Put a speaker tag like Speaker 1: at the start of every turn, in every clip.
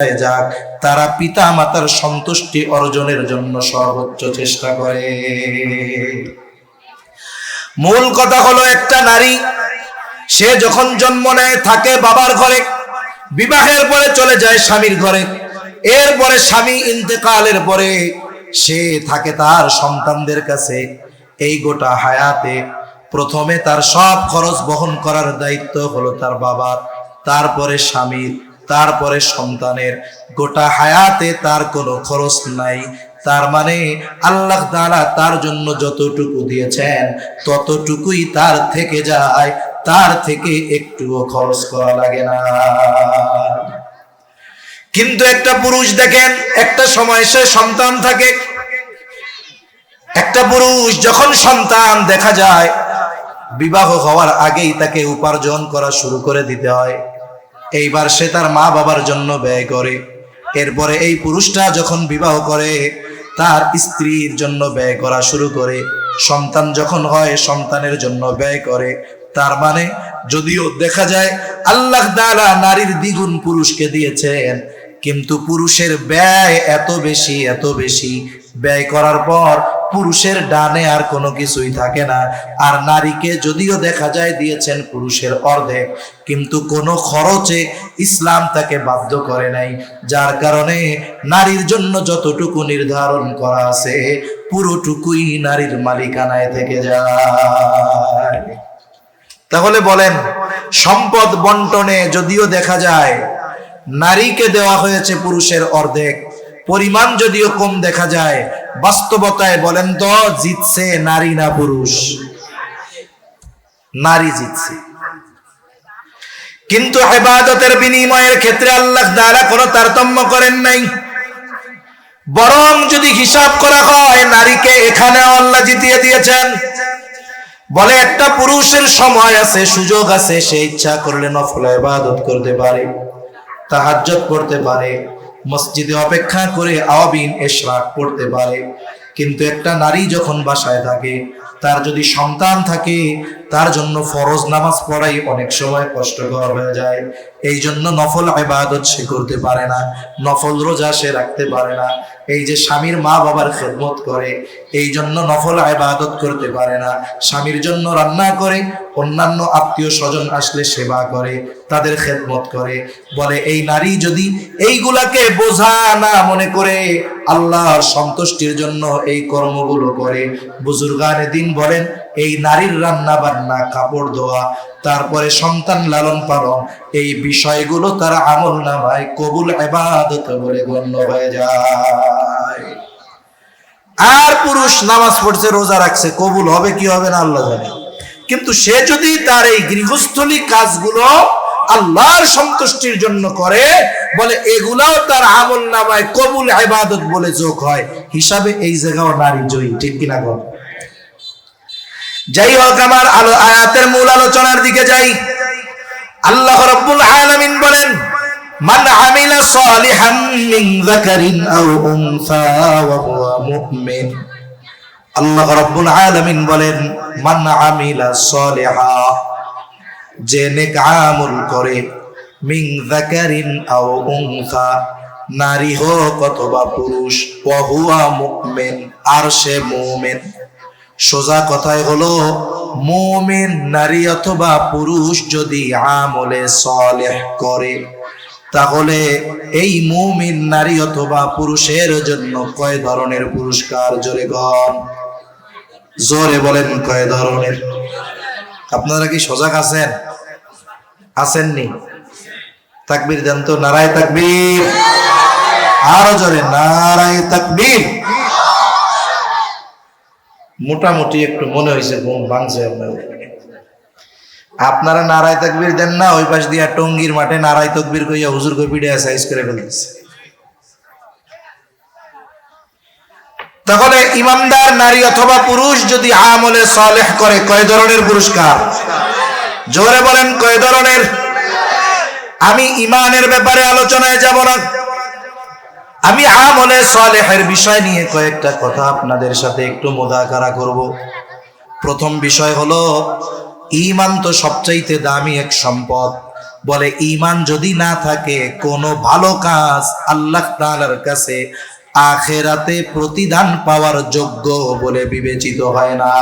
Speaker 1: যাক, তারা পিতা মাতার সন্তুষ্টি অর্জনের জন্য সর্বোচ্চ চেষ্টা করে। মূল কথা হলো, একটা নারী সে যখন জন্ম নেয় থাকে বাবার ঘরে, বিবাহের পরে চলে যায় স্বামীর ঘরে, এরপরে স্বামী ইন্তেকালের পরে সে থাকে তার সন্তানদের কাছে। এই গোটা হায়াতে প্রথমে তার সব খরচ বহন করার দায়িত্ব হলো তার বাবার, তারপরে স্বামীর, তারপরে সন্তানের। গোটা হায়াতে তার কোনো খরচ নাই। তার মানে আল্লাহ তাআলা তার জন্য যতটুকু দিয়েছেন ততটুকুই তার থেকে যায়, তার থেকে একটুও খরচ করা লাগে না। কিন্তু একটা পুরুষ দেখেন, একটা সময় সে সন্তান থাকে, একটা পুরুষ যখন সন্তান দেখা যায়, বিবাহ হওয়ার আগেই তাকে উপার্জন করা শুরু করে দিতে হয়। এইবার সে তার মা বাবার জন্য ব্যয় করে। এরপরে এই পুরুষটা যখন বিবাহ করে তার স্ত্রীর জন্য ব্যয় করা শুরু করে। সন্তান যখন হয় সন্তানের জন্য ব্যয় করে। তার মানে যদিও দেখা যায় আল্লাহ তাআলা নারীর দ্বিগুণ পুরুষকে দিয়েছেন, কিন্তু পুরুষের ব্যয় এত বেশি, এত বেশি ব্যয় করার পর পুরুষের ডানে আর কোনো কিছুই থাকে না। আর নারীকে যদিও দেখা যায় দিয়েছেন পুরুষের অর্ধেক, কিন্তু কোনো খরচে ইসলাম তাকে বাধ্য করে নাই। যার কারণে নারীর জন্য যতটুকু নির্ধারণ করা আছে পুরোটুকুই নারীর মালিকানায় থেকে যায়। তাহলে বলেন, সম্পদ বন্টনে যদিও দেখা যায় নারীকে দেওয়া হয়েছে পুরুষের অর্ধেক, পরিমাণ যদিও কম দেখা যায়, বাস্তবতায় বলেন তো জিতছে নারী না পুরুষ? নারী জিতছে। কিন্তু ইবাদতের বিনিময়ের ক্ষেত্রে আল্লাহ তাআলা কোনো তারতম্য করেন নাই। বরং যদি হিসাব করা হয়, নারীকে এখানেও আল্লাহ জিতিয়ে দিয়েছেন। বলে একটা পুরুষের সময় আছে, সুযোগ আছে, সে ইচ্ছা করলে নফল ইবাদত করতে পারে, তাহাজ্জুদ পড়তে পারে, মসজিদে অপেক্ষা করে আওয়াবিন ইশরাক পড়তে পারে। কিন্তু একটা নারী যখন বাসায় থাকে, তার যদি সন্তান থাকে, তার জন্য ফরজ নামাজ পড়াই অনেক সময় কষ্টকর হয়ে যায়। এই জন্য নফল ইবাদত সে করতে পারে না, নফল রোজা সে রাখতে পারে না। এই যে স্বামীর মা বাবার খেদমত করে, এই জন্য নফল ইবাদত করতে পারে না। স্বামীর জন্য রান্না করে, অন্যান্য আত্মীয় স্বজন আসলে সেবা করে, তাদের খেদমত করে। বলে এই নারী যদি এইগুলাকে বোঝা না মনে করে আল্লাহর সন্তুষ্টির জন্য এই কর্মগুলো করে, বুজুর্গানে দিন বলেন এই নারীর রান্না বান্না, কাপড় ধোয়া, তারপরে সন্তান লালন পালন, এই বিষয়গুলো তার আমলনামায় কবুল ইবাদত বলে গণ্য হয়ে যায়। আর পুরুষ নামাজ পড়ছে, রোজা রাখছে, কবুল হবে কি হবে না আল্লাহ জানে। কিন্তু সে যদি তার এই গৃহস্থলী কাজগুলো আল্লাহর সন্তুষ্টির জন্য করে, বলে এগুলাও তার আমলনামায় কবুল ইবাদত বলে যোগ হয়। হিসাবে এই জায়গাও নারী জয়ী, ঠিক কিনা বল? যাই হোক, আমার আয়াতের মূল আলোচনার দিকে যাই। আল্লাহ রাব্বুল আলামিন বলেন, মান আমিলা সালিহান মিন যাকারিন আও উনসা ওয়া হুয়া মুমিন। আল্লাহ রাব্বুল আলামিন বলেন, মান আমিলা সালিহা, যে নেক আমল করে, মিন যাকারিন আও উনসা, নারী হোক অথবা পুরুষ, ওয়া হুয়া মুমিন, আর সে মুমিন। সোজা কথাই হলো, মুমিন নারী অথবা পুরুষ যদি আমলে সালেহ করে, তাহলে এই মুমিন নারী অথবা পুরুষের জন্য কয় ধরনের পুরস্কার? জোরে গণ, জোরে বলেন কয় ধরনের? আপনারা কি সজাগ আছেন? আসেননি? তাকবীর দেন তো, নারায়ে তাকবীর, আরো জোরে নারায়ে তাকবীর। মোটামুটি একটু মনে হয়েছে ঘুম ভাঙছে আপনারা নারায়ে তাকবীর দেন না, ওই পাশ দিয়া টঙ্গীর মাঠে নারায়ে তাকবীর কইয়া হুজুর কই পিড়ে সাইজ করে ফেলতেছে। তাহলে ইমানদার নারী অথবা পুরুষ যদি আমলে সালেহ করে, কয় ধরনের পুরস্কার? জোরে বলেন কয় ধরনের? আমি ইমানের ব্যাপারে আলোচনায় যাব না, আমি আমলে সালেহের বিষয় নিয়ে কয়েকটা কথা আপনাদের সাথে একটু মুযাকারা করব। প্রথম বিষয় হলো, ঈমান তো সবচাইতে দামি এক সম্পদ। বলে ঈমান যদি না থাকে কোনো ভালো কাজ আল্লাহ তাআলার কাছে আখিরাতে প্রতিদান পাওয়ার যোগ্য বলে বিবেচিত হয় না।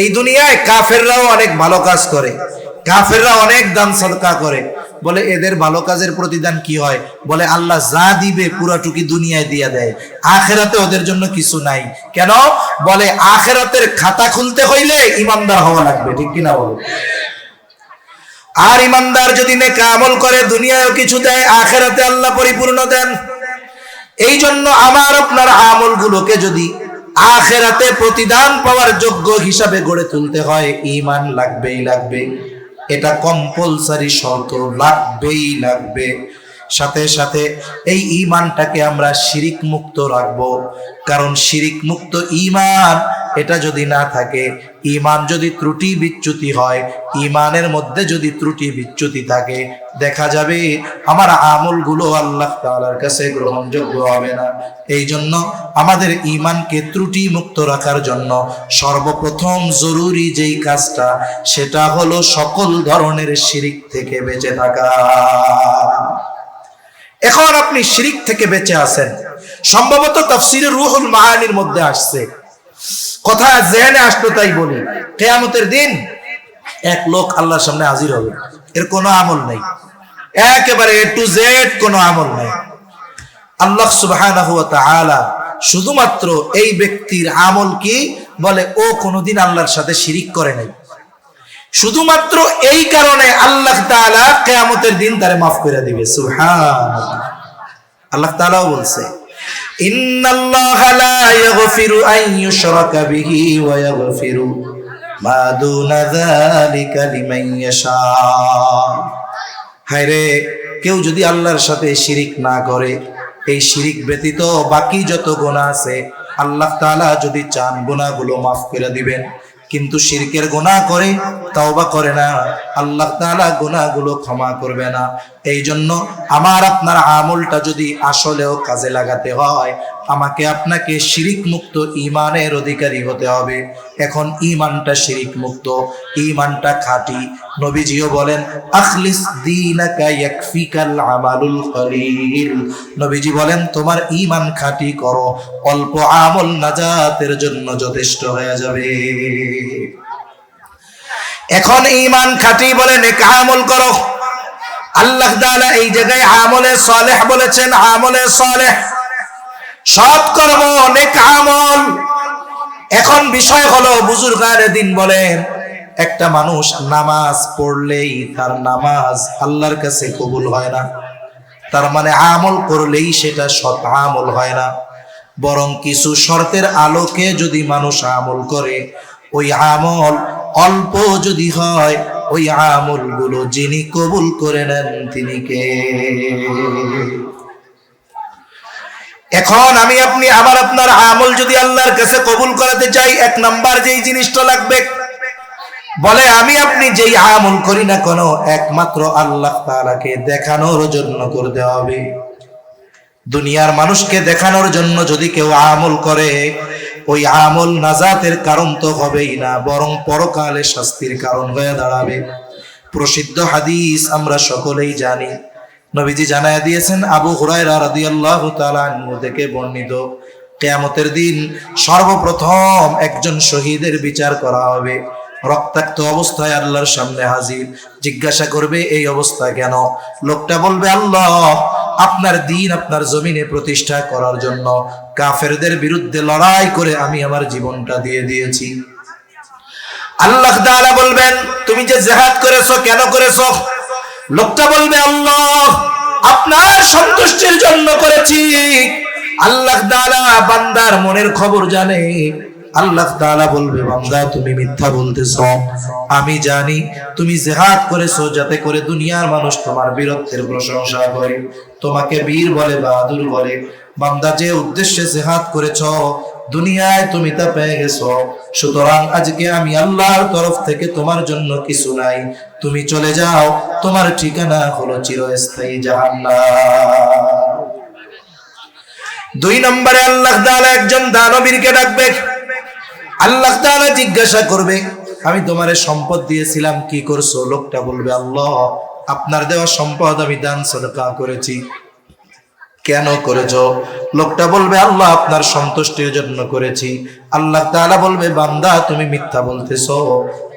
Speaker 1: এই দুনিয়ায় কাফেররাও অনেক ভালো কাজ করে, কাফেররা অনেক দান সদকা করে, বলে এদের ভালো কাজের প্রতিদান কি হয়? বলে আল্লাহ যা দিবে পুরাটুকি দুনিয়ায় দিয়ে দেয়, আখিরাতে ওদের জন্য কিছু নাই। কেন? বলে আখিরাতের খাতা খুলতে হইলে ইমানদার হওয়া লাগবে, ঠিক কিনা বলো? আর ইমানদার যদি নেক আমল করে দুনিয়ায়ও কিছু দেয়, আখিরাতে আল্লাহ পরিপূর্ণ দেন। এই জন্য আমার আপনার আমলগুলোকে যদি আখিরাতে প্রতিদান পাওয়ার যোগ্য হিসাবে গড়ে তুলতে হয়, ঈমান লাগবেই লাগবে, এটা কম্পালসারি শর্ত, লাগবেই লাগবে। সাথে সাথে এই ঈমানটাকে আমরা শিরিক মুক্ত রাখবো, কারণ শিরিক মুক্ত ঈমান এটা যদি না থাকে, ঈমান যদি ত্রুটি বিচ্যুতি হয়, ঈমানের মধ্যে যদি ত্রুটি বিচ্যুতি থাকে, দেখা যাবে আমার আমলগুলো আল্লাহ তাআলার কাছে গ্রহণযোগ্য হবে না। এই জন্য আমাদের ঈমানকে ত্রুটি মুক্ত রাখার জন্য সর্বপ্রথম জরুরি যেই কাজটা, সেটা হলো সকল ধরনের শিরিক থেকে বেঁচে থাকা। এখন আপনি শিরিক থেকে বেঁচে আছেন, সম্ভবত তাফসীরে রুহুল মাআনির মধ্যে আসছে, কথা জেনে আসতো তাই বলি। কিয়ামতের দিন এক লোক আল্লাহর সামনে হাজির হবে, এর কোনো আমল নাই, একেবারে এ টু জেড কোনো আমল নাই। আল্লাহ সুবহানাহু ওয়া তাআলা শুধুমাত্র এই ব্যক্তির আমল কি? বলে ও কোনোদিন আল্লাহর সাথে শিরিক করে নাই। শুধুমাত্র এই কারণে আল্লাহ তাআলা কিয়ামতের দিন তারে মাফ করে দিবে। সুবহানাল্লাহ। আল্লাহ তাআলাও বলছে, ইন্নাল্লাহা লা ইয়াগফিরু আন ইউশরাকা বিহি ওয়া ইয়াগফিরু মা দুনা যালিকা লিমান ইয়াশা। হায়রে, কেউ যদি আল্লাহর সাথে শিরিক না করে, এই শিরিক ব্যতীত বাকি যত গুনাহ আছে আল্লাহ তাআলা যদি চান গুনাহগুলো মাফ করে দিবেন, কিন্তু শিরকের গুনাহ করে, তওবা করে না, আল্লাহ তাআলা গুনাহগুলো ক্ষমা করবে না। এই জন্য আমার আপনার আমলটা যদি আসলেও কাজে লাগাতে হয়, আমাকে আপনাকে শিরিক মুক্ত ঈমানের অধিকারী হতে হবে। এখন ঈমানটা শিরিক মুক্ত, ঈমানটা খাঁটি। নবীজিও বলেন, আখলিস দীনাকা ইয়াকফিকাল আমালুল কলিল। নবীজি বলেন, তোমার ঈমান খাঁটি করো, অল্প আমল নাজাতের জন্য যথেষ্ট হয়ে যাবে। এখন ঈমান খাঁটি বলে নেক আমল করো। আল্লাহ তাআলা এই জায়গায় আমলে সালেহ বলেছেন, আমলে সালেহ সৎ কর্ম, নেক আমল। এখন বিষয় হলো, বুজুর্গানে দিন বলেন, একটা মানুষ নামাজ পড়লেই তার নামাজ আল্লাহর কাছে কবুল হয় না, তার মানে আমল করলেই সেটা সৎ আমল হয় না। বরং কিছু শর্তের আলোকে যদি মানুষ আমল করে, ওই আমল অল্প যদি হয়, ওই আমলগুলো যিনি কবুল করে নেন তিনি কে? এখন আমি আপনি আমার আপনার আমল যদি আল্লাহর কাছে কবুল করাতে চাই, এক নাম্বার যেই জিনিসটা লাগবে, বলে আমি আপনি যেই আমল করি না কেন, একমাত্র আল্লাহ তাআলাকে দেখানোর জন্য করতে হবে। দুনিয়ার মানুষকে দেখানোর জন্য যদি কেউ আমল করে, ওই আমল নাজাতের কারণ তো হবেই না, বরং পরকালে শাস্তির কারণ হয়ে দাঁড়াবে। প্রসিদ্ধ হাদিস আমরা সকলেই জানি, নবীজি জানায়া দিয়েছেন, আবু হুরায়রা রাদিয়াল্লাহু তাআলা আনহু থেকে বর্ণিত, কিয়ামতের দিন সর্বপ্রথম একজন শহীদের বিচার করা হবে। রক্তাক্ত অবস্থায় আল্লাহর সামনে হাজির, জিজ্ঞাসা করবে এই অবস্থা কেন? লোকটা বলবে, আল্লাহ আপনার দ্বীন আপনার জমিনে প্রতিষ্ঠা করার জন্য কাফেরদের বিরুদ্ধে লড়াই করে আমি আমার জীবনটা দিয়ে দিয়েছি। আল্লাহ তাআলা বলবেন, তুমি যে জিহাদ করেছো কেন করেছো? লোকটা বলবে, আল্লাহ আপনার সন্তুষ্টির জন্য করেছি। আল্লাহ তাআলা বান্দার মনের খবর জানে। আল্লাহ তাআলা বলবে, বান্দা তুমি মিথ্যা বলতেছো, আমি জানি তুমি জিহাদ করেছো যাতে করে দুনিয়ার মানুষ তোমার বীরত্বের প্রশংসা করে, তোমাকে বীর বলে, বাহাদুর বলে। বান্দা যে উদ্দেশ্যে জিহাদ করেছো, দুনিয়ায় তুমি তা পেয়ে গেছো, সুতরাং আজকে আমি আল্লাহর তরফ থেকে তোমার জন্য কিছু নাই, তুমি চলে যাও, তোমার ঠিকানা হলো চিরস্থায়ী জাহান্নাম। দুই নম্বরে আল্লাহ তাআলা একজন দানবীরকে ডাকবে। আল্লাহ তাআলা জিজ্ঞাসা করবে, আমি তোমারে সম্পদ দিয়েছিলাম, কি করছো? লোকটা বলবে, আল্লাহ আপনার দেওয়া সম্পদ আমি দান সদকা করেছি। কেন করেছো? লোকটা বলবে, আল্লাহ আপনার সন্তুষ্টির জন্য করেছি। আল্লাহ তাআলা বলবে, বান্দা তুমি মিথ্যা বলতেছো,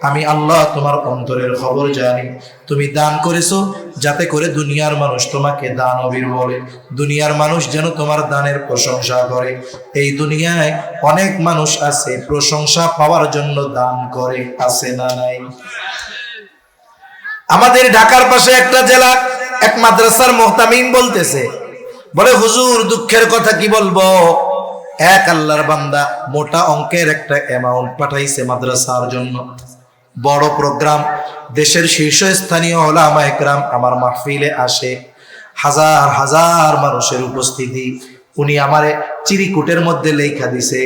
Speaker 1: আমি আল্লাহ তোমার অন্তরের খবর জানি। তুমি দান করেছো যাতে করে দুনিয়ার মানুষ তোমাকে দানবীর বলে, দুনিয়ার মানুষ যেন তোমার দানের প্রশংসা করে। এই দুনিয়ায় অনেক মানুষ আছে প্রশংসা পাওয়ার জন্য দান করে, আছে না নাই? আমাদের ঢাকার পাশে একটা জেলা, এক মাদ্রাসার মুহতামিম বলতেছে, বলে হুজুর দুঃখের কথা কি বলবো, এক আল্লাহর বান্দা মোটা অঙ্কের একটা অ্যামাউন্ট পাঠাইছে মাদ্রাসার জন্য, বড় প্রোগ্রাম, দেশের শীর্ষস্থানীয় উলামা একরাম আমার মাহফিলে আসে, হাজার হাজার মানুষের উপস্থিতি। উনি আমারে চিরিকুটের মধ্যে লেখা দিছে,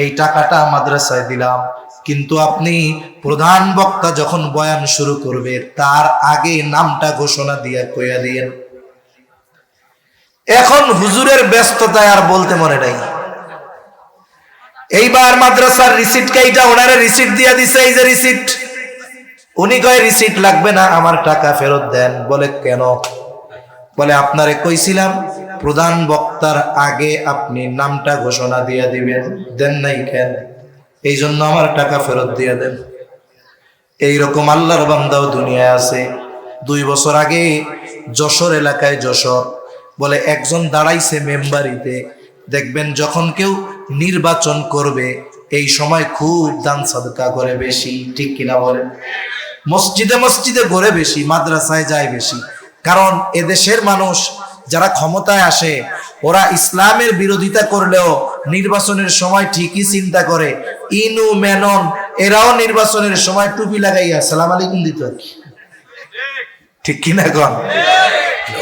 Speaker 1: এই টাকাটা মাদ্রাসায় দিলাম, কিন্তু আপনি প্রধান বক্তা যখন বয়ান শুরু করবে তার আগে নামটা ঘোষণা দিয়া কইয়া দিয়েন। এখন হুজুরের ব্যস্ততায় আর বলতে মনে নাই। এইবার মাদ্রাসার রিসিট কাইটা ওনারে রিসিট দিয়া দিছে, এই যে রিসিট। উনি কয় রিসিট লাগবে না, আমার টাকা ফেরত দেন। বলে কেন? বলে আপনারে কইছিলাম প্রধান বক্তার আগে আপনি নামটা ঘোষণা দিয়া দিবেন, দেন নাই কেন? এই জন্য আমার টাকা ফেরত দিয়ে দেন। এইরকম আল্লাহর বান্দাও দুনিয়ায় আছে। 2 বছর আগে যশোর এলাকায়, যশোর বলে একজন দাঁড়াইছে মেম্বারিতে, দেখবেন যখন কেউ নির্বাচন করবে এই সময় খুব দান সাদকা করে বেশি, ঠিক কিনা বলেন? মসজিদে মসজিদে ঘুরে বেশি, মাদ্রাসায় যায় বেশি। কারণ এদেশের মানুষ যারা ক্ষমতায় আসে ওরা ইসলামের বিরোধিতা করলেও নির্বাচনের সময় ঠিকই চিন্তা করে। ইনু মেনন এরাও নির্বাচনের সময় টুপি লাগাইয়া সালাম আলাইকুম দিত, ঠিক কিনা কন?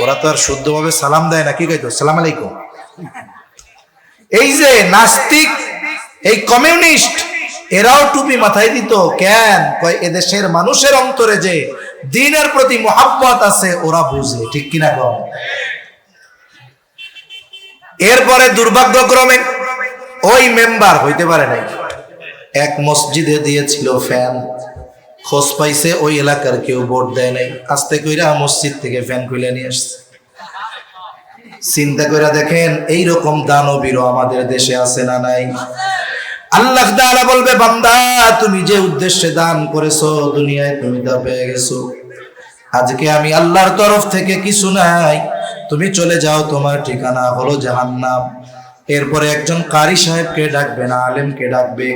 Speaker 1: ওরা তো আর শুদ্ধভাবে সালাম দেয় না, কি কইতো? সালাম আলাইকুম। এই যে নাস্তিক, এই কমিউনিস্ট, এরাও টুপি মাথায় দিত। কেন? কয় এদেশের মানুষের অন্তরে যে দ্বীনের প্রতি মোহাব্বত আছে ওরা বুঝে, ঠিক কিনা কন? এরপরে দুর্ভাগ্যক্রমে ওই মেম্বার হইতে পারে নাই, এক মসজিদে দিয়েছিল ফ্যান, খোঁজ পাইছে ওই এলাকার কেউ ভোট দেয় নাই, আস্তে কইরা মসজিদ থেকে ফ্যান খুলে নিয়ে আসছে। চিন্তা কইরা দেখেন এইরকম দানবীরও আমাদের দেশে আছে না নাই? আল্লাহ তাআলা বলবে, বান্দা তুমি যে উদ্দেশ্যে দান করেছো দুনিয়ায় তুমি তা পেয়ে গেছো, আজকে আমি আল্লাহর তরফ থেকে কিছু নাই, তুমি চলে যাও, তোমার ঠিকানা হলো জাহান্নাম। এরপরে একজন কারি সাহেবকে ডাকবে না, আলেমকে ডাকবে,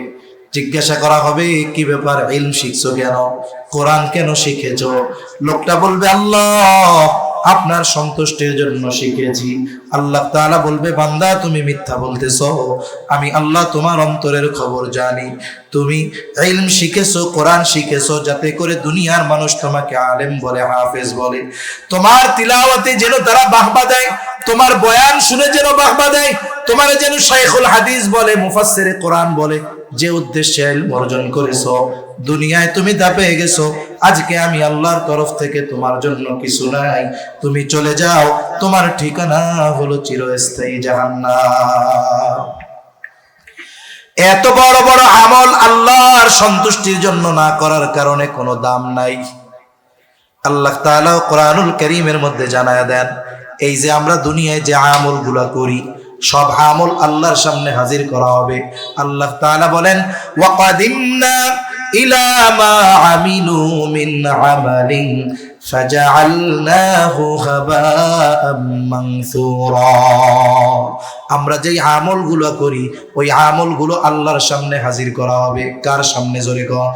Speaker 1: জিজ্ঞাসা করা হবে কি ব্যাপার, ইলম শিখছো কেন, কোরআন কেন শিখেছো? লোকটা বলবে, আল্লাহ আপনার সন্তুষ্টির জন্য শিখেছি। আল্লাহ তাআলা বলবে, বান্দা তুমি মিথ্যা বলতেছো, আমি আল্লাহ তোমার অন্তরের খবর জানি। তুমি ইলম শিখেছো, কোরআন শিখেছো যাতে করে দুনিয়ার মানুষ তোমাকে আলেম বলে, হাফেজ বলে, তোমার তিলাওয়াতে যেন তারা বাহবা দেয়, তোমার বয়ান শুনে যেন বাহবা দেয়, তোমার যেন শাইখুল হাদিস বলে, মুফাসসিরে কোরআন বলে। যে উদ্দেশ্যে ইলম অর্জন করেছো দুনিয়ায় তুমি তা পেয়ে গেছো। আজকে আমি আল্লাহর তরফ থেকে তোমার জন্য কিছু নাই, তুমি চলে যাও, তোমার ঠিকানা হলো চিরস্থায়ী জাহান্নাম। এত বড় বড় আমল আল্লাহর সন্তুষ্টির জন্য না করার কারণে কোনো দাম নাই। আল্লাহ তাআলা কোরআনুল কারীমের মধ্যে জানায়া দেন, এই যে আমরা দুনিয়ায় যে আমলগুলো করি সব আমল আল্লাহর সামনে হাজির করা হবে। আল্লাহ তাআলা বলেন, ওয়াকাদিমনা ইলা মা আমিলু মিন আমালিন ফাজআলনাহু হাবাআম মানসুরা। আমরা যেই আমলগুলো করি ওই আমলগুলো আল্লাহর সামনে হাজির করা হবে। কার সামনে? জোরে কর।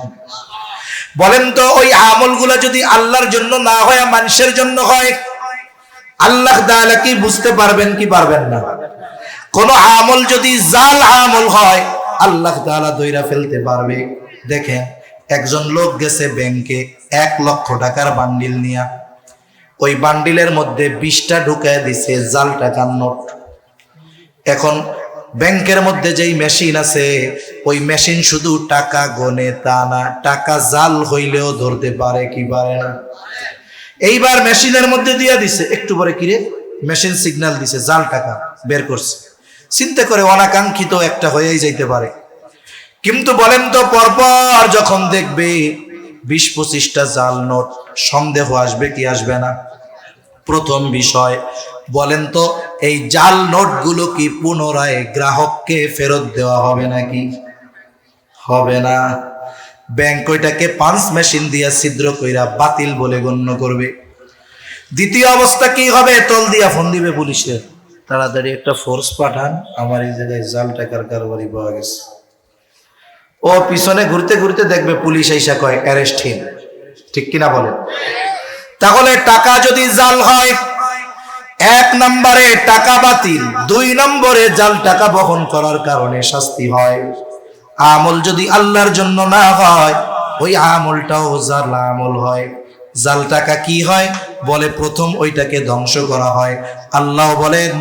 Speaker 1: বলেন তো ওই আমলগুলো যদি আল্লাহর জন্য না হয় মানুষের জন্য হয়, আল্লাহ তাআলা কি বুঝতে পারবেন কি পারবেন না? কোন আমল যদি জাল আমল হয় আল্লাহ তাআলা দইরা ফেলতে পারবে। দেখেন একজন লোক গেছে ব্যাংকে 1 লক্ষ টাকার বান্ডিল নিয়া, ওই বান্ডিলের মধ্যে 20টা ঢুকায় দিছে জাল টাকার নোট। এখন ব্যাংকের মধ্যে যেই মেশিন আছে ওই মেশিন শুধু টাকা গনে তা না, টাকা জাল হইলেও ধরতে পারে কি পারে না? এইবার মেশিনের মধ্যে দিয়া দিছে, একটু পরে কিরে মেশিন সিগন্যাল দিছে, জাল টাকা বের করছে। চিন্তা করে অনাকাঙ্ক্ষিত একটা হয়েই যাইতে পারে। কিন্তু বলেন তো পরপর যখন দেখবে 20-25টা জাল নোট, সন্দেহ আসবে কি আসবে না? প্রথম বিষয়, বলেন তো এই জাল নোটগুলো কি পুনরায় গ্রাহককে ফেরত দেওয়া হবে নাকি? হবে না। ব্যাংক ওইটাকে পাঞ্চ মেশিন দিয়া ছিদ্র কইরা বাতিল বলে গণ্য করবে। দ্বিতীয় অবস্থা কি হবে? তল দিয়া ফোন দিবে পুলিশে, তাড়াতাড়ি একটা ফোর্স পাঠান, আমার এই জায়গায় জাল টাকার কারবারি পাওয়া গেছে। ও পিছনে ঘুরতে ঘুরতে দেখবে পুলিশ আইসা কয় অ্যারেস্ট হিম। ঠিক কিনা বলেন? তাহলে টাকা যদি জাল হয়, 1 নম্বরে টাকা বাতিল, 2 নম্বরে জাল টাকা বহন করার কারণে শাস্তি হয়। আমল যদি আল্লাহর জন্য না হয়, ওই আমলটাও জাল আমল হয়। জাল টাকা কি হয়? বলে প্রথম ওইটাকে ধ্বংস করা হয়। আল্লাহ বলেন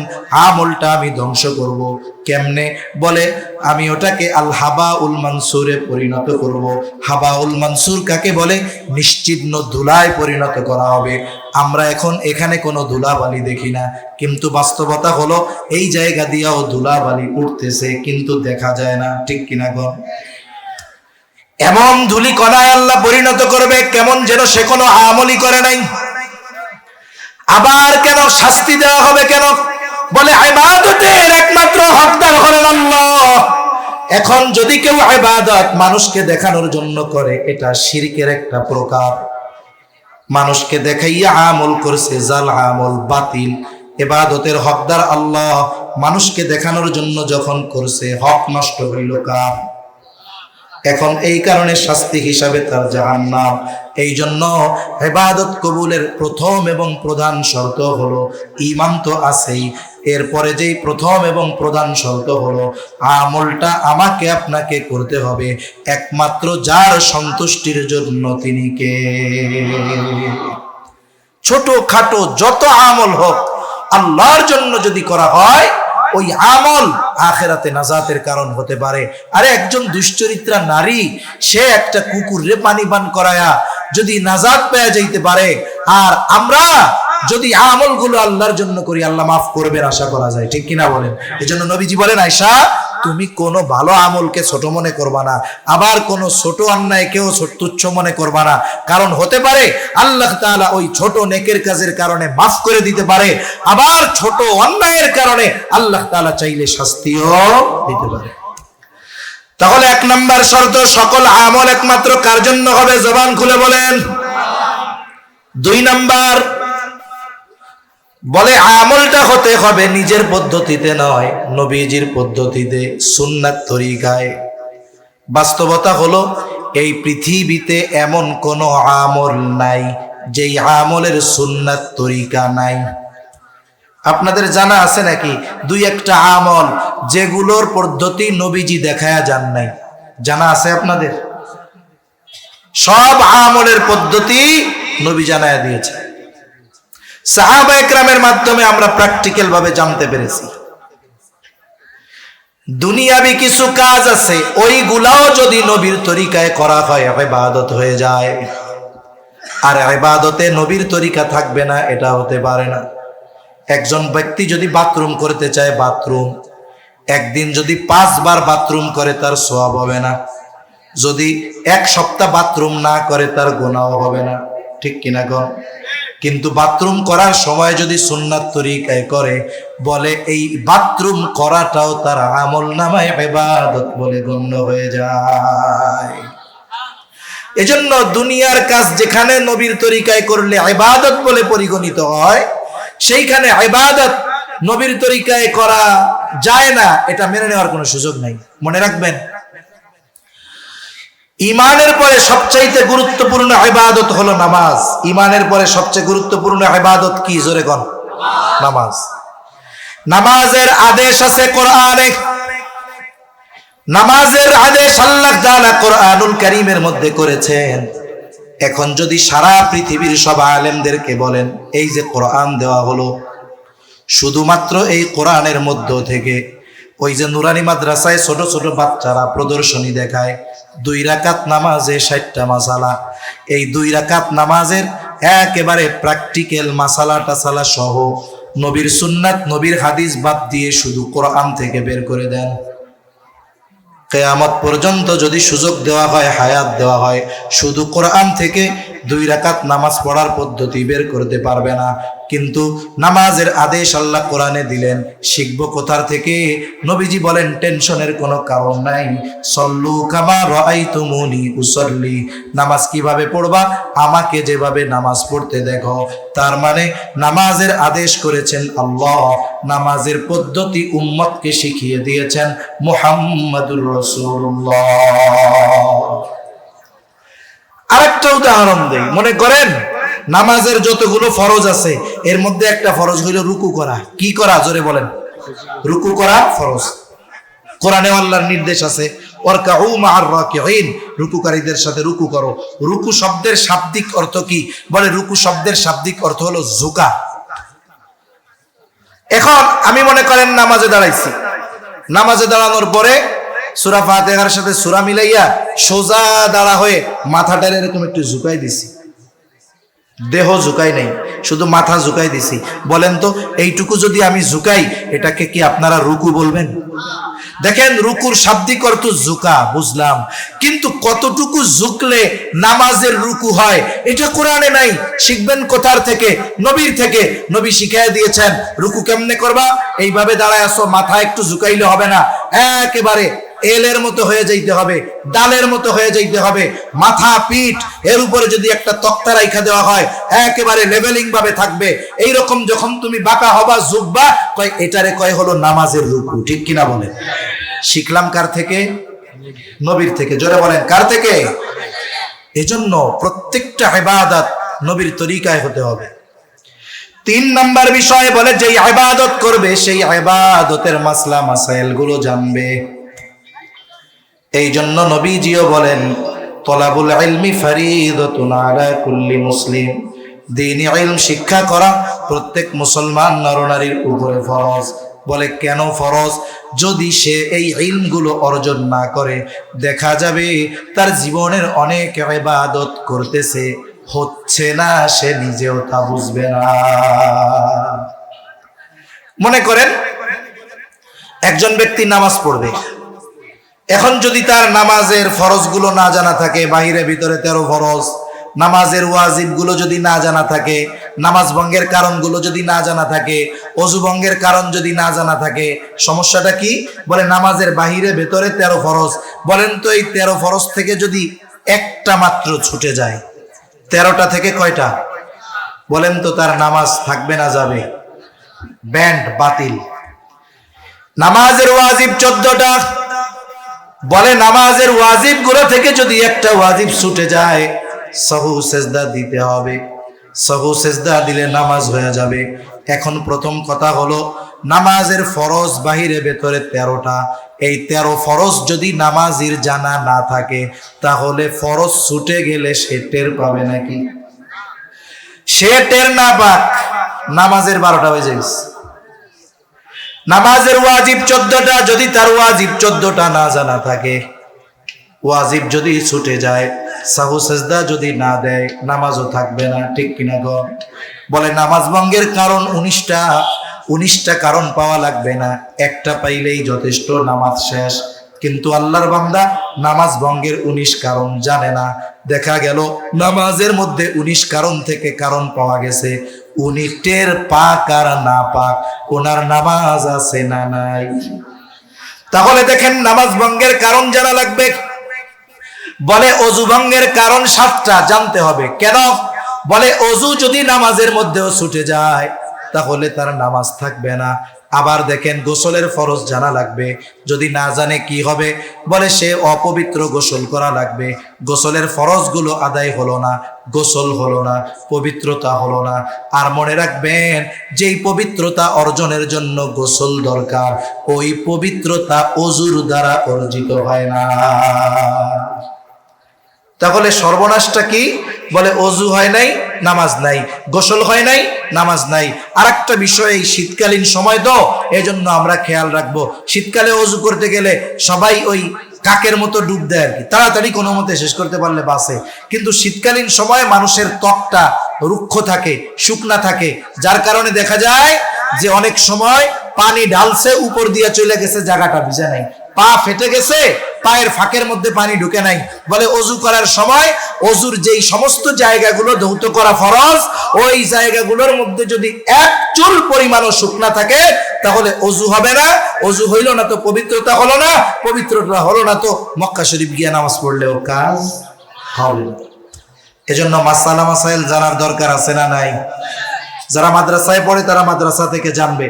Speaker 1: আমলটা আমি ধ্বংস করব। কেমনে? বলে আমি ওটাকে আল হাবা উল মানসুরে পরিণত করব। হাবা উল মানসুর কাকে বলে? নিশ্চিহ্ন ধুলায় পরিণত করা হবে। আমরা এখন এখানে কোনো ধুলাবালি দেখি না, কিন্তু বাস্তবতা হলো এই জায়গা দিয়েও ধুলাবালি উঠতেছে, কিন্তু দেখা যায় না। ঠিক কিনা গো? এমন ধুলি কণায় আল্লাহ পরিণত করবে কেমন যেন সে কোনো আমলই করে নাই। আবার কেন শাস্তি দেওয়া হবে? কেন? বলে ইবাদতের একমাত্র হকদার হলেন আল্লাহ। এখন যদি কেউ ইবাদত মানুষকে দেখানোর জন্য করে, এটা শিরকের একটা প্রকার। মানুষকে দেখাইয়া আমল করছে, জাল আমল, বাতিল। ইবাদতের হকদার আল্লাহ, মানুষকে দেখানোর জন্য যখন করছে, হক নষ্ট হইল কার? এখন এই কারণে শাস্তি হিসাবে তার জাহান্নাম। এই জন্য ইবাদত কবুলের প্রথম এবং প্রধান শর্ত হলো ঈমান তো আছেই, এরপরে যেই প্রথম এবং প্রধান শর্ত হলো আমলটা আমাকে আপনাকে করতে হবে একমাত্র যার সন্তুষ্টির জন্য, তিনি কে? ছোট খাটো যত আমল হোক, আল্লাহর জন্য যদি করা হয়, ওই আমল আখিরাতে নাজাতের কারণ হতে পারে। আরে একজন দুশ্চরিত্রা নারী, সে একটা কুকুরে পানি পান করায়া যদি নাজাত পেয়ে যাইতে পারে, আর আমরা যদি আমলগুলো আল্লাহর জন্য করি, আল্লাহ মাফ করবেন আশা করা যায়। ঠিক কিনা বলেন? এজন্য নবীজি বলেন, আয়েশা তুমি কোনো ভালো আমলকে ছোট মনে করবা না, আবার কোনো ছোট অন্যায়কেও তুচ্ছ মনে করবা না। কারণ হতে পারে আল্লাহ তাআলা ওই ছোট নেকের কাজের কারণে মাফ করে দিতে পারে, আবার ছোট অন্যায়ের কারণে আল্লাহ তাআলা চাইলে শাস্তিও দিতে পারে। তাহলে 1 নম্বর শর্ত, সকল আমল একমাত্র কার জন্য হবে? জবান খুলে বলেন। 2 নম্বর, বলে আমলটা হতে হবে নিজের পদ্ধতিতে নয়, নবীজির পদ্ধতিতে, সুন্নাত তরিকায়। বাস্তবতা হলো এই পৃথিবীতে এমন কোন আমল নাই যেই আমলের সুন্নাত তরিকা নাই। আপনাদের জানা আছে নাকি 2-1টা আমল যেগুলোর পদ্ধতি নবীজি দেখায়া যান নাই? জানা আছে আপনাদের? সব আমলের পদ্ধতি নবী জানায়া দিয়েছে। সাহাবা একরামের মাধ্যমে আমরা প্র্যাকটিক্যাল ভাবে জানতে পেরেছি। দুনিয়াবি কিছু কাজ আছে, ওইগুলাও যদি নবীর তরিকায় করা হয় ইবাদত হয়ে যায়। আর ইবাদতে নবীর তরিকা থাকবে না, এটা হতে পারে না। একজন ব্যক্তি যদি বাথরুম করতে চায়, বাথরুম একদিন যদি 5 বার বাথরুম করে, তার সওয়াব হবে না। যদি 1 সপ্তাহ বাথরুম না করে, তার গুনাহ হবে না। ঠিক কিনা গো? কিন্তু বাথরুম করার সময় যদি সুন্নাত তরিকায় করে, বলে এই বাথরুম করাটাও তার আমলনামায় ইবাদত বলে গণ্য হয়ে যায়। এজন্য দুনিয়ার কাজ যেখানে নবীর তরিকায় করলে ইবাদত বলে পরিগণিত হয়, সেইখানে ইবাদত নবীর তরিকায় করা যায় না, এটা মেনে নেওয়ার কোনো সুযোগ নাই। মনে রাখবেন, ইমানের পরে সবচাইতে গুরুত্বপূর্ণ ইবাদত হলো নামাজ। ইমানের পরে সবচেয়ে গুরুত্বপূর্ণ ইবাদত কি? জোরে কোন? নামাজ। নামাজের আদেশ আছে কোরআনে। নামাজের আদেশ আল্লাহ তাআলা কোরআনুল কারীমের মধ্যে করেছেন। এখন যদি সারা পৃথিবীর সব আলেমদেরকে বলেন, এই যে কোরআন দেওয়া হলো, শুধুমাত্র এই কোরআনের মধ্য থেকে ওই যে নুরানি মাদ্রাসায় ছোট ছোট বাচ্চারা প্রদর্শনী দেখায় 2 রাকাত নামাজে 60টা মাসালা, এই 2 রাকাত নামাজের একেবারে প্র্যাকটিক্যাল মাসালা টাসালা সহ নবীর সুন্নাত, নবীর হাদিস বাদ দিয়ে শুধু কোরআন থেকে বের করে দেন, কিয়ামত পর্যন্ত যদি সুযোগ দেওয়া হয়, হায়াত দেওয়া হয়, শুধু কোরআন থেকে 2 রাকাত নামাজ পড়ার পদ্ধতি বের করতে পারবে না। কিন্তু নামাজের আদেশ আল্লাহ কোরআনে দিলেন, শিখবো কোথার থেকে? নবীজি বলেন টেনশনের কোনো কারণ নাই। সল্লু কামা রাআইতুমুনি উসাল্লি, নামাজ কিভাবে পড়বা? আমাকে যেভাবে নামাজ পড়তে দেখো। তার মানে নামাজের আদেশ করেছেন আল্লাহ, নামাজের পদ্ধতি উম্মতকে শিখিয়ে দিয়েছেন মুহাম্মাদুর রাসূলুল্লাহ। আরেকটা উদাহরণ দেই, মনে করেন নামাজের যতগুলো ফরজ আছে এর মধ্যে একটা ফরজ হইল রুকু করা। কি করা? জোরে বলেন। রুকু করা ফরজ। কোরআনে আল্লাহর নির্দেশ আছে, ওয়ারকাউ মা'আর রাকিঈন, রুকুকারীদের সাথে রুকু করো। রুকু শব্দের শাব্দিক অর্থ কি? বলে রুকু শব্দের শাব্দিক অর্থ হলো ঝুঁকা। এখন আমি মনে করেন নামাজে দাঁড়াইছি, নামাজে দাঁড়ানোর পরে সূরা ফাতিহার সাথে সূরা মিলাইয়া সোজা দাঁড়া হয়ে মাথাটা এরকম একটু ঝুঁকাই দিছি, দেহ ঝুঁকাই নাই, শুধু মাথা ঝুঁকাই দিছি। বলেন তো এইটুকু যদি আমি ঝুঁকাই, এটাকে কি আপনারা রুকু বলবেন? দেখেন রুকুর শাব্দিক অর্থ ঝুঁকা, বুঝলাম, কিন্তু কতটুকু ঝুঁকলে নামাজের রুকু হয় এটা কোরআনে নাই। শিখবেন কোথার থেকে? নবীর থেকে। নবী শিখিয়ে দিয়েছেন রুকু কেমনে করবা। এইভাবে দাঁড়ায় আসো, মাথা একটু ঝুঁকাইলে হবে না, একেবারে এলের মতো হয়ে যাইতে হবে, ডালের মতো হয়ে যাইতে হবে। মাথা পিঠ এর উপরে যদি একটা তক্তা রাইখা দেওয়া হয়, একেবারে লেভেলিং ভাবে থাকবে। এইরকম যখন তুমি বাঁকা হবা, ঝুঁকবা, কয় এটারে কয় হলো নামাজের রুকু। ঠিক কিনা বলেন? শিখলাম কার থেকে? নবীর থেকে। জোরে বলেন কার থেকে? এজন্য প্রত্যেকটা ইবাদত নবীর তরিকায় হতে হবে। 3 নাম্বার বিষয় বলে, যে ইবাদত করবে সেই ইবাদতের মাসলা মাসাইল গুলো জানবে। এই জন্য নবীজিও বলেন, তলাবুল ইলমি ফারিদাতুন আলা কুল্লি মুসলিম, দ্বীনি ইলম শিক্ষা করা প্রত্যেক মুসলমান নরনারীর উপরে ফরজ। বলে কেন ফরজ? যদি সে এই ইলমগুলো অর্জন না করে, দেখা যাবে তার জীবনের অনেক ইবাদত করতেছে, হচ্ছে না, সে নিজেও তা বুঝবে না। মনে করেন একজন ব্যক্তি নামাজ পড়বে, এখন যদি তার নামাজের ফরজগুলো না জানা থাকে, বাহিরে ভিতরে 13 ফরজ, নামাজের ওয়াজিবগুলো যদি না জানা থাকে, নামাজ ভঙ্গের কারণগুলো যদি না জানা থাকে, ওযু ভঙ্গের কারণ যদি না জানা থাকে, সমস্যাটা কি? বলে নামাজের বাহিরে ভেতরে 13 ফরজ। বলেন তো এই 13 ফরজ থেকে যদি একটা মাত্র ছুটে যায়, 13টা থেকে কয়টা? বলেন তো তার নামাজ থাকবে না যাবে? ব্যান্ড বাতিল। নামাজের ওয়াজিব 14টা। বলে নামাজের ওয়াজিব গুলো থেকে যদি একটা ওয়াজিব ছুটে যায়, সাহু সেজদা দিতে হবে। সাহু সেজদা দিলে নামাজ হয়ে যাবে। এখন প্রথম কথা হলো, নামাজের ফরজ বাহিরে ভেতরে 13টা। এই 13 ফরজ যদি নামাজির জানা না থাকে, তাহলে ফরজ ছুটে গেলে সে টের পাবে নাকি? সে টের না পাক, নামাজের 12টা হয়ে যাবে। নামাজের ওয়াজিব 14টা, যদি তার ওয়াজিব 14টা না জানা থাকে, ওয়াজিব যদি ছুটে যায়, সাহু সেজদা যদি না দেয়, নামাজও থাকবে না। ঠিক কিনা গো? বলে নামাজ ভঙ্গের কারণ 19টা। 19টা কারণ পাওয়া লাগবে না, একটা পাইলেই যথেষ্ট, নামাজ শেষ। কিন্তু আল্লাহর বান্দা নামাজ ভঙ্গের 19 কারণ জানে না। দেখা গেল নামাজের মধ্যে 19 কারণ থেকে কারণ পাওয়া গেছে, উনি টের পাক আর না পাক, ওনার নামাজ আছে না নাই। তাহলে দেখেন নামাজ ভঙ্গের কারণ জানা লাগবে। বলে অজু ভঙ্গের কারণ 7টা জানতে হবে। কেন? বলে অজু যদি নামাজের মধ্যেও ছুটে যায়, তাহলে তার নামাজ থাকবে না। আবার দেখেন গোসলের ফরজ জানা লাগবে, যদি না জানে কি হবে? বলে সে অপবিত্র গোসল করা লাগবে। গোসলের ফরজগুলো আদায় হলো না, গোসল হলো না, পবিত্রতা হলো না। আর মনে রাখবেন, যেই পবিত্রতা অর্জনের জন্য গোসল দরকার, ওই পবিত্রতা অজুর দ্বারা অর্জিত হয় না। তাহলে সর্বনাশটা কি? বলে অজু হয় নাই, নামাজ নাই, গোসল হয় নাই, নামাজ নাই। আরেকটা বিষয়, এই শীতকালীন সময় তো, এজন্য আমরা খেয়াল রাখবো, শীতকালে অজু করতে গেলে সবাই ওই কাকের মতো ডুব দেয় আর কি, তাড়াতাড়ি কোনো মতে শেষ করতে পারলে বাসে। কিন্তু শীতকালীন সময় মানুষের ত্বকটা রুক্ষ থাকে, শুকনা থাকে, যার কারণে দেখা যায় যে অনেক সময় পানি ঢালছে, উপর দিয়ে চলে গেছে, জায়গাটা ভিজে নাই। পা ফেটে গেছে, পায়ের ফাঁকের মধ্যে পানি ঢুকে নাই, বলে অজু করার সময় অজুর যেই সমস্ত জায়গাগুলো ধৌত করা ফরজ, ওই জায়গাগুলোর মধ্যে যদি এক চুল পরিমাণও শুকনা থাকে তাহলে অজু হবে না। অজু হইল না তো পবিত্রতা হলো না, পবিত্রতা হলো না তো মক্কা শরীফ গিয়ে নামাজ পড়লেও কাজ হবে না। এজন্য মাসালা মাসাইল জানার দরকার আছে না নাই? যারা মাদ্রাসায় পড়ে তারা মাদ্রাসা থেকে জানবে।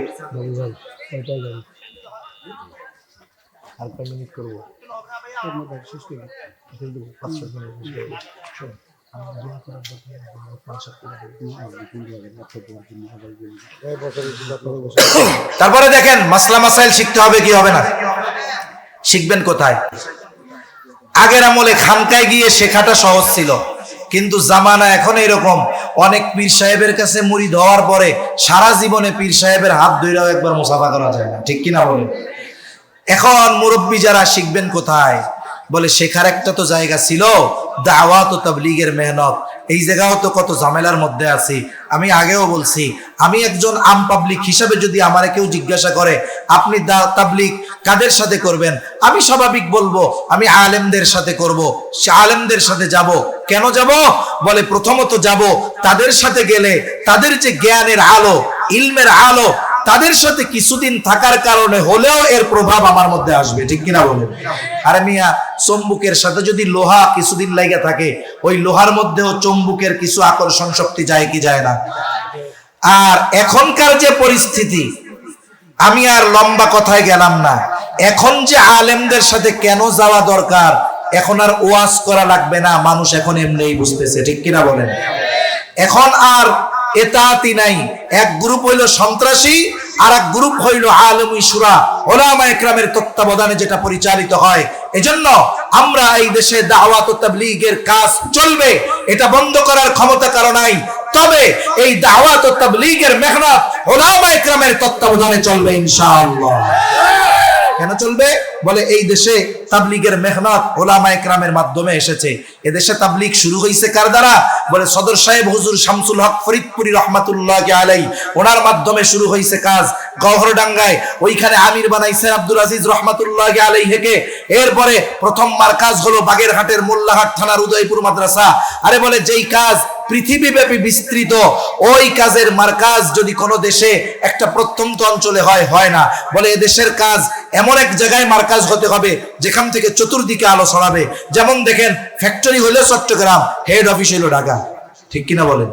Speaker 1: তারপরে দেখেন মাসলা মাসাইল শিখতে হবে কি হবে না? শিখবেন কোথায়? আগের আমলে খানকায় গিয়ে শেখাটা সহজ ছিল, কিন্তু জামানা এখন এরকম, অনেক পীর সাহেবের কাছে মুরিদ হওয়ার পরে সারা জীবনে পীর সাহেবের হাত ধইরাও একবার মুসাফা করা যায় না, ঠিক কিনা বলেন? এখন মুরব্বী যারা শিখবেন কোথায়? বলে শেখার একটা তো জায়গা ছিল, দাওয়াত ও তাবলীগের মেহনত, এই জায়গাও তো কত ঝামেলার মধ্যে আছি। আমি আগেও বলছি, আমি একজন আম পাবলিক হিসাবে যদি আমারে কেউ জিজ্ঞাসা করে আপনি তাবলীগ কাদের সাথে করবেন, আমি স্বাভাবিক বলবো আমি আলেমদের সাথে করব। সে আলেমদের সাথে যাব, কেন যাব? বলে প্রথমত যাব তাদের সাথে গেলে তাদের যে জ্ঞানের আলো, ইলমের আলো, তাদের সাথে কিছুদিন থাকার কারণে হলেও এর প্রভাব আমার মধ্যে আসবে, ঠিক কিনা বলেন? আরে মিয়া, চুম্বকের সাথে যদি লোহা কিছুদিন লাগা থাকে, ওই লোহার মধ্যেও চুম্বকের কিছু আকর্ষণ শক্তি যায় কি যায় না? আর এখনকার যে পরিস্থিতি, আমি আর লম্বা কথায় গেলাম না, এখন যে আলেমদের সাথে কেন যাওয়া দরকার, এখন আর ওয়াজ করা লাগবে না, মানুষ এখন এমনিই বুঝতেছে, ঠিক কিনা বলেন? এখন আর এতাতি নাই, এক গ্রুপ হইল সন্ত্রাসী আর এক গ্রুপ হইল আলেমী শুরা, উলামা ইকরামের তত্ত্বাবধানে যেটা পরিচালিত হয়। এজন্য আমরা এই দেশে দাওয়াত ও তাবলীগের কাজ চলবে, এটা বন্ধ করার ক্ষমতা কারো নাই। তবে এই দাওয়াত ও তাবলীগের মেহনত উলামা ইকরামের তত্ত্বাবধানে চলবে ইনশাআল্লাহ। কেন চলবে? বলে এই দেশে তাবলীগের মেহনত উলামা ইকরামের মাধ্যমে এসেছে। এদেশে তাবলীগ শুরু হয়েছে কার দ্বারা? বলে সদর সাহেব হুজুর শামসুল হক ফরিদপুরি রহমাতুল্লাহি আলাইহি, ওনার মাধ্যমে শুরু হয়েছে কাজ। গওহরডাঙ্গায় ওইখানে আমির বানাইছেন আব্দুল আজিজ রহমাতুল্লাহি আলাইহিকে। এরপরে প্রথম মার্কাজ হলো বাগেরহাটের মোল্লাহাট থানার উদয়পুর মাদ্রাসা। আরে বলে যেই কাজ পৃথিবীব্যাপী বিস্তৃত, ওই কাজের মার্কাজ যদি কোনো দেশে একটা প্রত্যন্ত অঞ্চলে হয় না। বলে এদেশের কাজ এমন এক জায়গায় মার্কাজ হতে হবে যেখান থেকে চতুর্দিকে আলো ছড়াবে। যেমন দেখেন, ফ্যাক্টরি হলো চট্টগ্রাম, হেড অফিস হলো ঢাকা, ঠিক কিনা বলেন?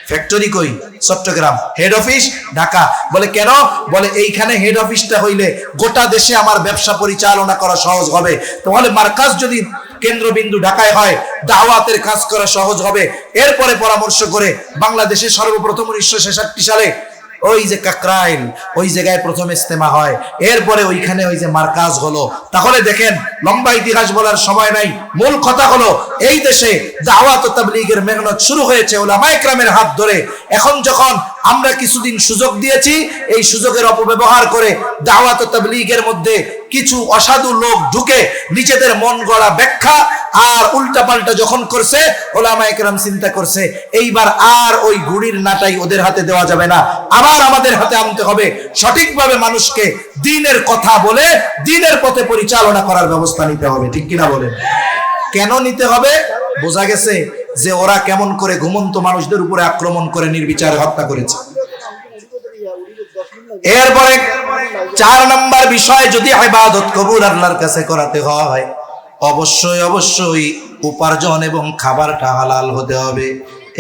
Speaker 1: ফ্যাক্টরি কই? Chittagong, head office Dhaka. বলে কেন? বলে এইখানে হেড অফিসটা হইলে গোটা দেশে আমার ব্যবসা পরিচালনা করা সহজ হবে। তাহলে মার্কাজ যদি কেন্দ্রবিন্দু ঢাকায় হয়, দাওয়াতের কাজ করা সহজ হবে। এরপরে পরামর্শ করে বাংলাদেশে সর্বপ্রথম 1966 সালে ওই যে কাকরাইল, ওই জায়গায় প্রথম ইজতেমা হয়, এরপরে ওইখানে ওই যে মার্কাজ হলো। তাহলে দেখেন, লম্বা ইতিহাস বলার সময় নাই, মূল কথা হলো এই দেশে দাওয়াত ও তাবলীগের মেহনত শুরু হয়েছে উলামা ইকরামের হাত ধরে। এখন যখন আমরা কিছুদিন সুযোগ দিয়েছি, এই সুযোগের অপব্যবহার করে দাওয়াত ও তাবলীগের মধ্যে কিছু অসাধু লোক ঢুকে নিজেদের মন গড়া ব্যাখ্যা আর উল্টাপাল্টা যখন করছে, উলামা ইকরাম চিন্তা করছে এইবার আর ওই ঘুড়ির নাটাই ওদের হাতে দেওয়া যাবে না, আবার আমাদের হাতে আনতে হবে। সঠিকভাবে মানুষকে দ্বীনের কথা বলে দ্বীনের পথে পরিচালনা করার ব্যবস্থা নিতে হবে, ঠিক কিনা বলেন? কেন নিতে হবে? বোঝা গেছে যে ওরা কেমন করে ঘুমন্ত মানুষদের উপরে আক্রমণ করে নির্বিচারে হত্যা করেছে। এরপরে 4 নম্বর বিষয়, যদি ইবাদত কবুল আল্লাহর কাছে করাতে হয়, অবশ্যই উপার্জন এবং খাবারটা হালাল হতে হবে।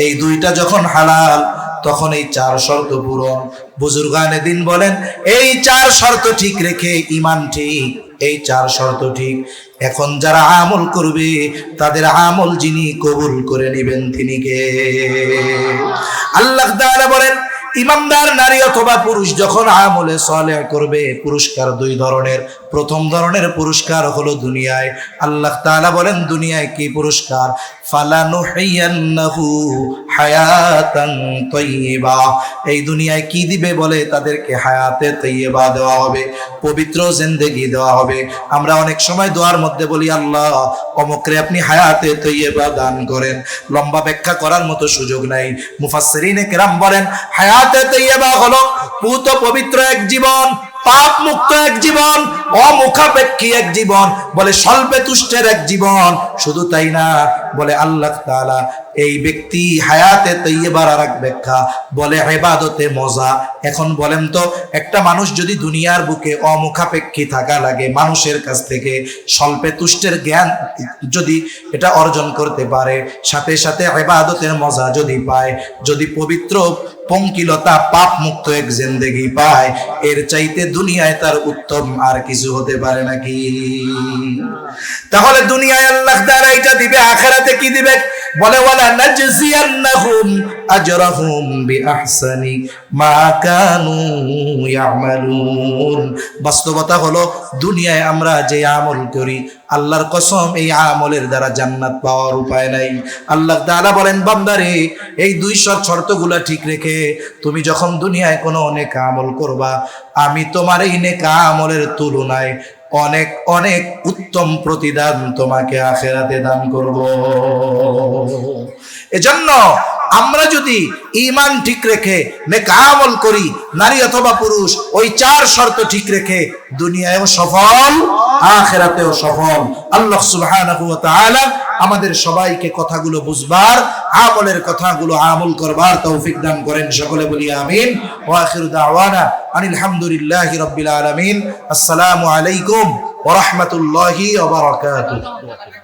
Speaker 1: এই দুইটা যখন হালাল, তখন এই 4 শর্ত পূরণ। বুজুর্গানে দিন বলেন, এই 4 শর্ত ঠিক রেখে ঈমান ঠিক, এই 4 শর্ত ঠিক। এখন যারা আমল করবে তাদের আমল যিনি কবুল করে নেবেন তিনি কে? আল্লাহ তাআলা বলেন, ইমানদার নারী অথবা পুরুষ যখন আমলে সালেহ করবে, পুরস্কার 2 ধরনের। প্রথম ধরনের পুরস্কার হলো দুনিয়ায়। আল্লাহ তাআলা বলেন দুনিয়ায় কি পুরস্কার? ফালানুহিয়ান্নাহু হায়াতান তাইয়্যিবা। এই দুনিয়ায় কি দিবে? বলে তাদেরকে হায়াতে তাইয়্যিবা দেওয়া হবে, পবিত্র জিন্দেগি দেওয়া হবে। আমরা অনেক সময় দোয়ার মধ্যে বলি, আল্লাহ অমুকরে আপনি হায়াতে তাইয়্যিবা দান করেন। লম্বা ব্যাখ্যা করার মতো সুযোগ নাই। মুফাসসিরিনে কেরাম বলেন, হায়াতে তাইয়্যিবা হলো পুত পবিত্র এক জীবন, পাপ মুক্ত এক জীবন, অমুখাপেক্ষী এক জীবন, বলে স্বল্পে তুষ্টের এক জীবন। শুধু তাই না, বলে আল্লাহ তাআলা এই ব্যক্তি হায়াতে তৈয়বার আর এক ব্যাখ্যা, বলে ইবাদতে মজা। এখন বলেন তো, একটা মানুষ যদি দুনিয়ার বুকে অমুখাপেক্ষী থাকা লাগে, মানুষের কাছ থেকে স্বল্পে তুষ্টের জ্ঞান যদি এটা অর্জন করতে পারে, সাথে সাথে ইবাদতের মজা যদি পায়, যদি পবিত্র পঙ্কিলতা পাপ মুক্ত এক জিন্দেগি পায়, এর চাইতে দুনিয়ায় তার উত্তম আর কিছু হতে পারে নাকি? তাহলে দুনিয়ায় আল্লাহ তাআলা এটা দিবে, আখিরাতে কি দিবে? বলে ওয়ালা নাজজিয়ান্নাহুম আজরাহুম বিআহসানি মা কানু ইয়ামালুন। বাস্তবতা হলো দুনিয়ায় আমরা যে আমল করি, আল্লাহর কসম এই আমলের দ্বারা জান্নাত পাওয়ার উপায় নাই। আল্লাহ তাআলা বলেন, বান্দারে এই দুই শর্তগুলা ঠিক রেখে তুমি যখন দুনিয়ায় কোনো নেক আমল করবা, আমি তোমার এই নেক আমলের তুলনায় অনেক অনেক উত্তম প্রতিদান তোমাকে আখিরাতে দান করব। এজন্য আমরা যদি ঈমান ঠিক রেখে নেক আমল করি, নারী অথবা পুরুষ, ওই চার শর্ত ঠিক রেখে দুনিয়ায়ও সফল, আখিরাতেও সফল। আল্লাহ সুবহানাহু ওয়া তাআলা আমাদের সবাইকে কথাগুলো বুঝবার, আমলের কথাগুলো আমল করবার তৌফিক দান করেন। সকলে বলি আমিন। ওয়া আখিরু দাওয়ানা আনিল হামদুলিল্লাহি রাব্বিল আলামিন। আসসালামু আলাইকুম ওয়া রাহমাতুল্লাহি ওয়া বারাকাতুহু।